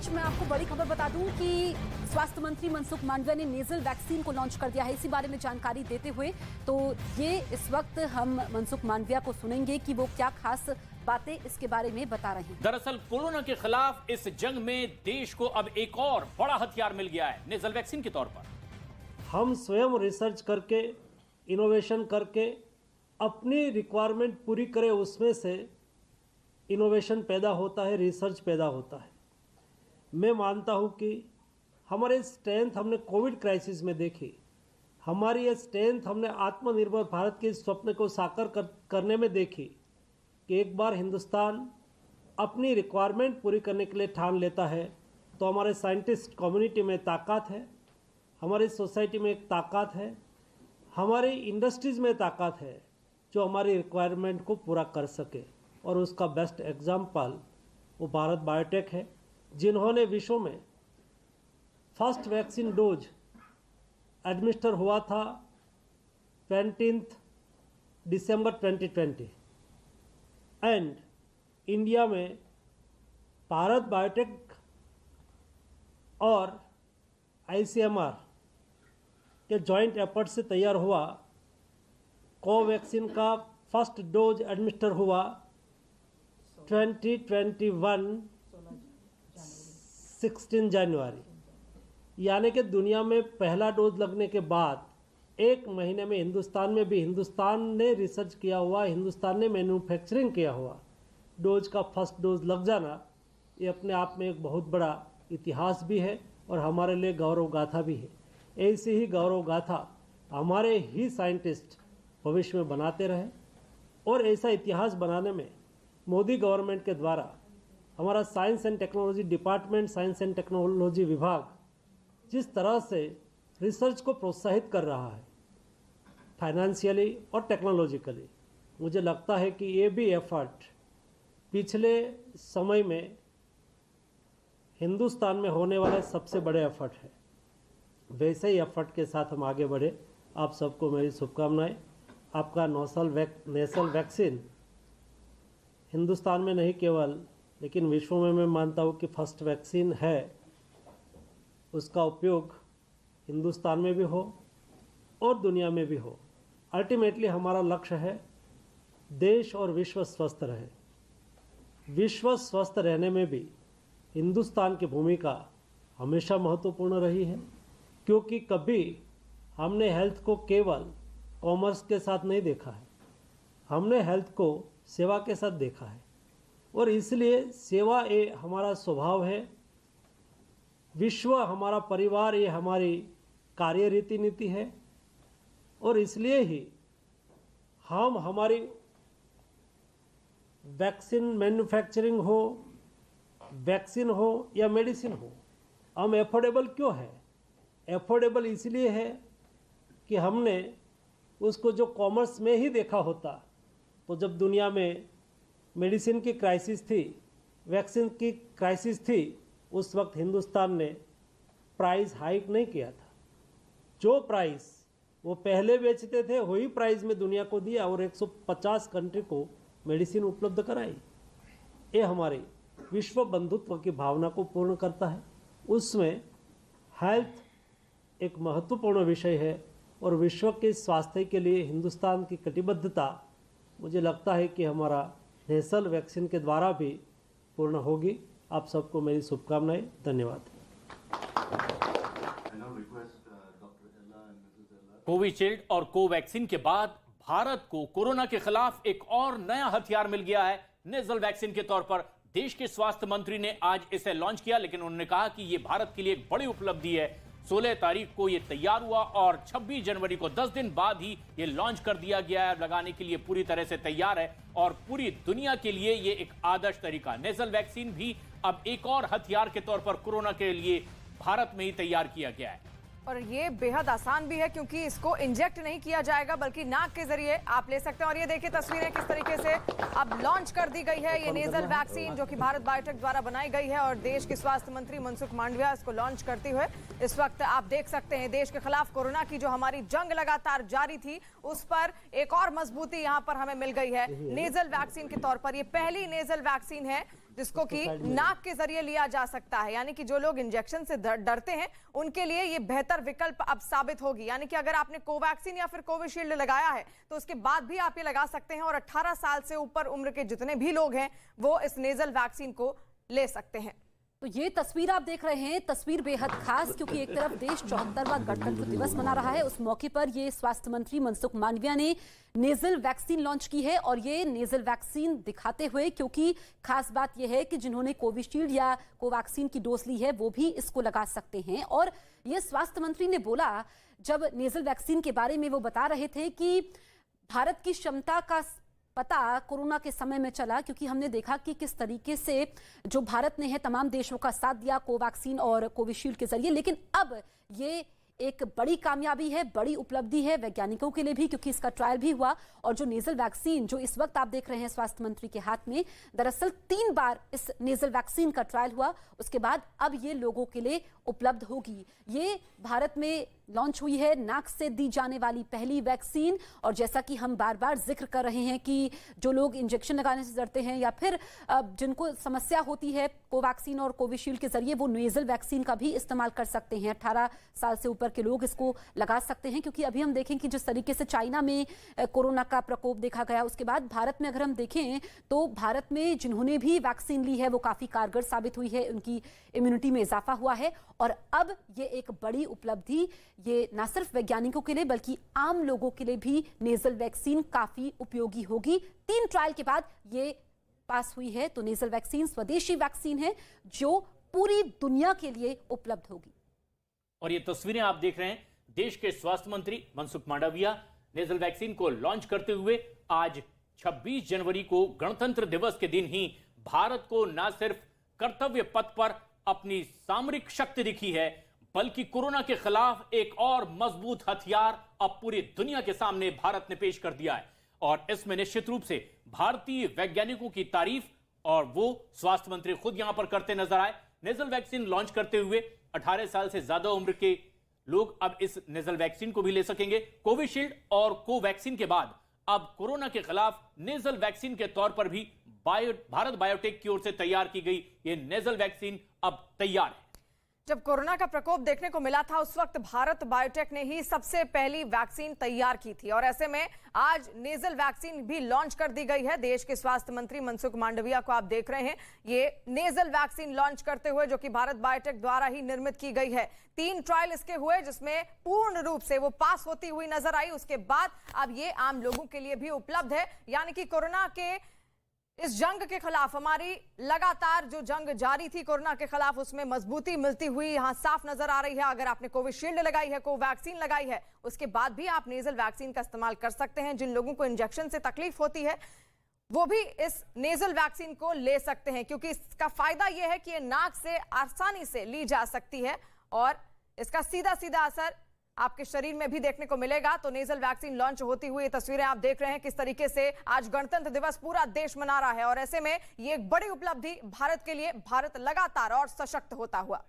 बीच मैं आपको बड़ी खबर बता दूं कि स्वास्थ्य मंत्री मनसुख मांडविया ने नेजल वैक्सीन को लॉन्च कर दिया है। इसी बारे में जानकारी देते हुए तो ये इस वक्त हम मनसुख मांडविया को सुनेंगे कि वो क्या खास बातें इसके बारे में बता रहे हैं। दरअसल कोरोना के खिलाफ इस जंग में देश को अब एक और बड़ा हथियार मिल गया है, नेजल वैक्सीन के तौर पर। हम स्वयं रिसर्च करके, इनोवेशन करके अपनी रिक्वायरमेंट पूरी करें, उसमें से इनोवेशन पैदा होता है, रिसर्च पैदा होता है। मैं मानता हूं कि हमारे स्ट्रेंथ हमने कोविड क्राइसिस में देखी, हमारी ये स्ट्रेंथ हमने आत्मनिर्भर भारत के स्वप्न को साकार करने में देखी कि एक बार हिंदुस्तान अपनी रिक्वायरमेंट पूरी करने के लिए ठान लेता है तो हमारे साइंटिस्ट कम्युनिटी में ताकत है, हमारी सोसाइटी में एक ताकत है, हमारी इंडस्ट्रीज़ में ताकत है जो हमारी रिक्वायरमेंट को पूरा कर सके। और उसका बेस्ट एग्जाम्पल वो भारत बायोटेक है, जिन्होंने विश्व में फर्स्ट वैक्सीन डोज एडमिनिस्टर हुआ था 20 दिसंबर 2020 एंड इंडिया में भारत बायोटेक और ICMR के जॉइंट एफर्ट से तैयार हुआ कोवैक्सीन का फर्स्ट डोज एडमिनिस्टर हुआ 2021 16 जनवरी, यानी कि दुनिया में पहला डोज लगने के बाद एक महीने में हिंदुस्तान ने रिसर्च किया हुआ, हिंदुस्तान ने मैन्युफैक्चरिंग किया हुआ डोज का फर्स्ट डोज लग जाना, ये अपने आप में एक बहुत बड़ा इतिहास भी है और हमारे लिए गौरव गाथा भी है। ऐसी ही गौरव गाथा हमारे ही साइंटिस्ट भविष्य में बनाते रहे और ऐसा इतिहास बनाने में मोदी गवर्नमेंट के द्वारा हमारा science and technology department, science and technology विभाग जिस तरह से रिसर्च को प्रोत्साहित कर रहा है फाइनेंशियली और टेक्नोलॉजिकली, मुझे लगता है कि ये भी एफर्ट पिछले समय में हिंदुस्तान में होने वाले सबसे बड़े एफर्ट है। वैसे ही एफर्ट के साथ हम आगे बढ़े। आप सबको मेरी शुभकामनाएं। आपका नेशनल वैक्सीन हिंदुस्तान में नहीं केवल लेकिन विश्व में मैं मानता हूँ कि फर्स्ट वैक्सीन है, उसका उपयोग हिंदुस्तान में भी हो और दुनिया में भी हो। अल्टीमेटली हमारा लक्ष्य है देश और विश्व स्वस्थ रहे। विश्व स्वस्थ रहने में भी हिंदुस्तान की भूमिका हमेशा महत्वपूर्ण रही है, क्योंकि कभी हमने हेल्थ को केवल कॉमर्स के साथ नहीं देखा है, हमने हेल्थ को सेवा के साथ देखा है और इसलिए सेवा ये हमारा स्वभाव है। विश्व हमारा परिवार, ये हमारी कार्य रीति नीति है और इसलिए ही हम हमारी वैक्सीन मैन्युफैक्चरिंग हो, वैक्सीन हो या मेडिसिन हो, हम एफोर्डेबल क्यों है? एफोर्डेबल इसलिए है कि हमने उसको जो कॉमर्स में ही देखा होता तो जब दुनिया में मेडिसिन की क्राइसिस थी, वैक्सीन की क्राइसिस थी, उस वक्त हिंदुस्तान ने प्राइस हाइक नहीं किया था। जो प्राइस वो पहले बेचते थे वही प्राइस में दुनिया को दिया और 150 कंट्री को मेडिसिन उपलब्ध कराई। ये हमारी विश्व बंधुत्व की भावना को पूर्ण करता है। उसमें हेल्थ एक महत्वपूर्ण विषय है और विश्व के स्वास्थ्य के लिए हिंदुस्तान की कटिबद्धता मुझे लगता है कि हमारा नेशनल वैक्सीन के द्वारा भी पूर्ण होगी। आप सबको मेरी शुभकामनाएं। धन्यवाद। कोविशील्ड और कोवैक्सीन के बाद भारत को कोरोना के खिलाफ एक और नया हथियार मिल गया है, नेजल वैक्सीन के तौर पर। देश के स्वास्थ्य मंत्री ने आज इसे लॉन्च किया, लेकिन उन्होंने कहा कि यह भारत के लिए एक बड़ी उपलब्धि है। 16 तारीख को यह तैयार हुआ और 26 जनवरी को 10 दिन बाद ही यह लॉन्च कर दिया गया है। लगाने के लिए पूरी तरह से तैयार है और पूरी दुनिया के लिए यह एक आदर्श तरीका। नेजल वैक्सीन भी अब एक और हथियार के तौर पर कोरोना के लिए भारत में ही तैयार किया गया है और ये बेहद आसान भी है क्योंकि इसको इंजेक्ट नहीं किया जाएगा बल्कि नाक के जरिए आप ले सकते हैं। और ये देखिए तस्वीरें किस तरीके से अब लॉन्च कर दी गई है ये नेजल वैक्सीन जो कि भारत बायोटेक द्वारा बनाई गई है और देश के स्वास्थ्य मंत्री मनसुख मांडविया इसको लॉन्च करते हुए इस वक्त आप देख सकते हैं देश के खिलाफ कोरोना की जो हमारी जंग लगातार जारी थी उस पर एक और मजबूती यहाँ पर हमें मिल गई है नेजल वैक्सीन के तौर पर। ये पहली नेजल वैक्सीन है जिसको कि नाक के जरिए लिया जा सकता है। यानी कि जो लोग इंजेक्शन से डरते हैं उनके लिए ये बेहतर विकल्प अब साबित होगी। यानी कि अगर आपने कोवैक्सीन या फिर कोविशील्ड लगाया है तो उसके बाद भी आप ये लगा सकते हैं और 18 साल से ऊपर उम्र के जितने भी लोग हैं वो इस नेजल वैक्सीन को ले सकते हैं। तो ये तस्वीर आप देख रहे हैं, तस्वीर बेहद खास, क्योंकि एक तरफ देश 74वां गणतंत्र दिवस मना रहा है। उस मौके पर ये स्वास्थ्य मंत्री मनसुख मांडविया ने नेजल वैक्सीन लॉन्च की है और ये नेजल वैक्सीन दिखाते हुए, क्योंकि खास बात यह है कि जिन्होंने कोविशील्ड या कोवैक्सीन की डोज ली है वो भी इसको लगा सकते हैं। और ये स्वास्थ्य मंत्री ने बोला, जब नेजल वैक्सीन के बारे में वो बता रहे थे कि भारत की क्षमता का पता कोरोना के समय में चला, क्योंकि हमने देखा कि किस तरीके से जो भारत ने है तमाम देशों का साथ दिया कोवैक्सीन और कोविशील्ड के जरिए। लेकिन अब ये एक बड़ी कामयाबी है, बड़ी उपलब्धि है वैज्ञानिकों के लिए भी, क्योंकि इसका ट्रायल भी हुआ। और जो नेजल वैक्सीन जो इस वक्त आप देख रहे हैं स्वास्थ्य मंत्री के हाथ में, दरअसल 3 बार इस नेजल वैक्सीन का ट्रायल हुआ, उसके बाद अब ये लोगों के लिए उपलब्ध होगी। ये भारत में लॉन्च हुई है नाक से दी जाने वाली पहली वैक्सीन। और जैसा कि हम बार बार जिक्र कर रहे हैं कि जो लोग इंजेक्शन लगाने से डरते हैं या फिर जिनको समस्या होती है कोवैक्सीन और कोविशील्ड के जरिए, वो नेजल वैक्सीन का भी इस्तेमाल कर सकते हैं। 18 साल से ऊपर के लोग इसको लगा सकते हैं, क्योंकि अभी हम देखें कि जिस तरीके से चाइना में कोरोना का प्रकोप देखा गया, उसके बाद भारत में अगर हम देखें तो भारत में जिन्होंने भी वैक्सीन ली है वो काफी कारगर साबित हुई है, उनकी इम्यूनिटी में इजाफा हुआ है। और अब ये एक बड़ी उपलब्धि, ये ना सिर्फ वैज्ञानिकों के लिए बल्कि आम लोगों के लिए भी नेजल वैक्सीन काफी उपयोगी होगी। 3 ट्रायल के बाद ये पास हुई है। तो नेजल वैक्सीन स्वदेशी वैक्सीन है जो पूरी दुनिया के लिए उपलब्ध होगी। और ये तस्वीरें आप देख रहे हैं, देश के स्वास्थ्य मंत्री मनसुख मांडविया नेजल वैक्सीन को लॉन्च करते हुए आज 26 जनवरी को गणतंत्र दिवस के दिन ही भारत को न सिर्फ कर्तव्य पथ पर अपनी सामरिक शक्ति दिखी है, बल्कि कोरोना के खिलाफ एक और मजबूत हथियार अब पूरी दुनिया के सामने भारत ने पेश कर दिया है। और इसमें निश्चित रूप से भारतीय वैज्ञानिकों की तारीफ और वो स्वास्थ्य मंत्री खुद यहां पर करते नजर आए। नेजल वैक्सीन लॉन्च करते हुए 18 साल से ज्यादा उम्र के लोग अब इस नेजल वैक्सीन को भी ले सकेंगे। कोविशील्ड और कोवैक्सीन के बाद अब कोरोना के खिलाफ नेजल वैक्सीन के तौर पर भी भारत बायोटेक की ओर से तैयार की गई ये नेजल वैक्सीन अब तैयार है। जब कोरोना का प्रकोप देखने को मिला था उस वक्त भारत बायोटेक ने ही सबसे पहली वैक्सीन तैयार की थी और ऐसे में आज नेजल वैक्सीन भी लॉन्च कर दी गई है। देश के स्वास्थ्य मंत्री मनसुख मांडविया को आप देख रहे हैं, ये नेजल वैक्सीन लॉन्च करते हुए, जो कि भारत बायोटेक द्वारा ही निर्मित की गई है। 3 ट्रायल इसके हुए जिसमें पूर्ण रूप से वो पास होती हुई नजर आई। उसके बाद अब ये आम लोगों के लिए भी उपलब्ध है। यानी कि कोरोना के इस जंग के खिलाफ हमारी लगातार जो जंग जारी थी कोरोना के खिलाफ, उसमें मजबूती मिलती हुई यहां साफ नजर आ रही है। अगर आपने कोविशील्ड लगाई है, कोवैक्सीन लगाई है, उसके बाद भी आप नेजल वैक्सीन का इस्तेमाल कर सकते हैं। जिन लोगों को इंजेक्शन से तकलीफ होती है वो भी इस नेजल वैक्सीन को ले सकते हैं, क्योंकि इसका फायदा यह है कि ये नाक से आसानी से ली जा सकती है और इसका सीधा सीधा असर आपके शरीर में भी देखने को मिलेगा। तो नेजल वैक्सीन लॉन्च होती हुई तस्वीरें आप देख रहे हैं किस तरीके से आज गणतंत्र दिवस पूरा देश मना रहा है और ऐसे में ये एक बड़ी उपलब्धि भारत के लिए, भारत लगातार और सशक्त होता हुआ।